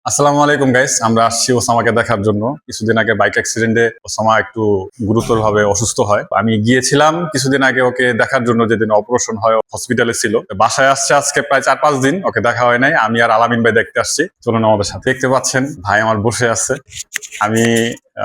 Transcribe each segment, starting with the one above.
আসসালামু আলাইকুম গাইস, আমরা আসছি ওসামাকে দেখার জন্য। কিছুদিন আগে বাইক অ্যাক্সিডেন্টে ওসামা একটু গুরুতরভাবে অসুস্থ হয়। আমি গিয়েছিলাম কিছুদিন আগে ওকে দেখার জন্য, যেদিন অপারেশন হয় হসপিটালে ছিল। বাসায় আসছে আজকে প্রায় 4-5 দিন, ওকে দেখা হয় নাই। আমি আর আলামিন ভাই দেখতে আসছি। চলুন আমাদের সাথে। দেখতে পাচ্ছেন ভাই আমার বসে আছে। আমি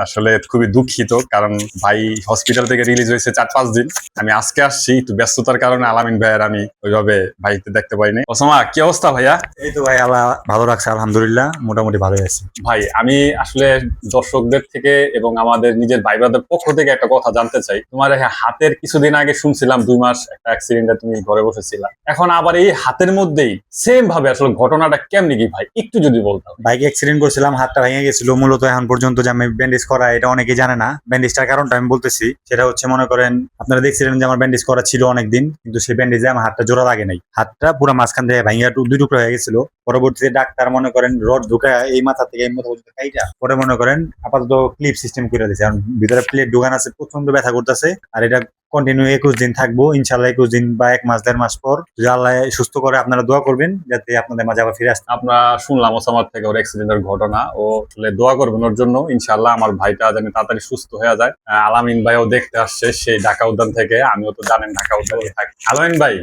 আসলে খুবই দুঃখিত, কারণ ভাই হসপিটাল থেকে রিলিজ হয়েছে 4-5 দিন। আমি আজকে আসছি, একটু ব্যস্ততার কারণে আলামিন ভাই আর আমি ওইভাবে ভাইকে দেখতে পাইনি। ওসামা, কি অবস্থা ভাইয়া? এই তো ভাই, আল্লাহ ভালো রাখছে, আলহামদুলিল্লাহ মোটামুটি ভালোই আছি। ভাই আমি আসলে দর্শকদের থেকে এবং আমাদের নিজের ভাই ব্রাদার পক্ষ থেকে একটা কথা জানতে চাই। তোমার এই হাতের কিছুদিন আগে শুনছিলাম 2 মাস একটা অ্যাক্সিডেন্টে তুমি ঘরে বসেছিলা, এখন আবার এই হাতের মধ্যেই সেম ভাবে আসলে ঘটনাটা কেমনি কি ভাই, একটু যদি বলতাম। বাইক অ্যাক্সিডেন্ট করছিলাম, হাতটা ভেঙে গেছিল। মূলত এখন পর্যন্ত যে আমি ব্যান্ডেজ করা, এটা অনেকেই জানে না। ব্যান্ডেজটার কারণটা আমি বলতেছি। সেটা হচ্ছে, মনে করেন আপনারা দেখছিলেন যে আমার ব্যান্ডেজ করা ছিল অনেকদিন, কিন্তু সেই ব্যান্ডেজে আমার হাতটা জোড়া লাগে নাই। হাতটা পুরো মাঝখান থেকে ভেঙে দুই টুকরো হয়ে গেছিল। পরবর্তীতে ডাক্তার মনে করেন রড ঢুকায় এই মাথা থেকে এই মাথা পর্যন্ত কাইটা পরে মনে করেন আপাতত ক্লিপ সিস্টেম করে দিয়েছে। কারণ ভিতরে প্লেট ঢুকান আছে, প্রচন্ড ব্যথা করতেছে। আর এটা কন্টিনিউ 21 দিন থাকবো ইনশাল্লাহ। 21 দিন বা 1 মাস 1.5 মাস পর যদি আল্লাহ সুস্থ করে, আপনারা দোয়া করবেন যাতে আপনাদের মাঝে আবার ফিরে আসতে। আমরা শুনলাম ওসামার থেকে ওর অ্যাক্সিডেন্টের ঘটনা, ও আসলে দোয়া করবেন ওর জন্য। ইনশাআল্লাহ আমার ভাইটা যেন তাড়াতাড়ি সুস্থ হয়ে যায়। আলামিন ভাইও দেখতে আসছে সেই ঢাকা উদ্যান থেকে। আমিও তো জানেন ঢাকা উদ্যানে থাকি। আলামিন ভাই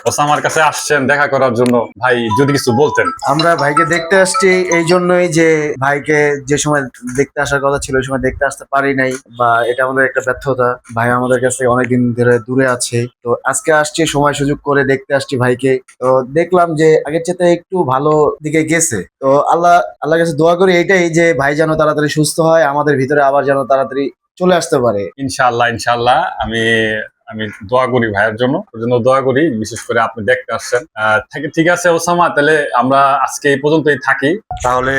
ওসামার কাছে আসছেন দেখা করার জন্য, ভাই যদি কিছু বলতেন। আমরা ভাইকে দেখতে আসছি এই জন্যই যে ভাইকে যে সময় দেখতে আসার কথা ছিল ওই সময় দেখতে আসতে পারি নাই, বা এটা আমাদের একটা ব্যর্থতা। ভাই আমাদের কাছে অনেকদিন ধরে দূরে আছে, তো আজকে আসছি সময় সুযোগ করে দেখতে আসছি ভাইকে। তো দেখলাম যে আগের চেয়ে একটু ভালো দিকে গেছে। তো আল্লাহর কাছে দোয়া করি এইটাই যে ভাই যেন তাড়াতাড়ি সুস্থ হয়, আমাদের ভিতরে আবার যেন তাড়াতাড়ি চলে আসতে পারে। ইনশাআল্লাহ ইনশাআল্লাহ। আমি আমি দোয়া করি ভাইয়ের জন্য, ওর জন্য দোয়া করি। বিশেষ করে আপনি দেখতে আসছেন। ঠিক আছে ওসামা, তাহলে আমরা আজকে এই পর্যন্তই থাকি। তাহলে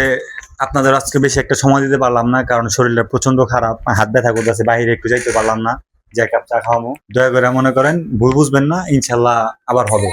আপনাদের আজকে বেশি একটা সময় দিতে পারলাম না, কারণ শরীরটা প্রচন্ড খারাপ, হাত ব্যথা করতেছে, বাইরে একটু যাইতে পারলাম না। যে এক কাপ চা খাওয়াবো, দয়া করে মনে করেন ভুল বুঝবেন না, ইনশাল্লাহ আবার হবে।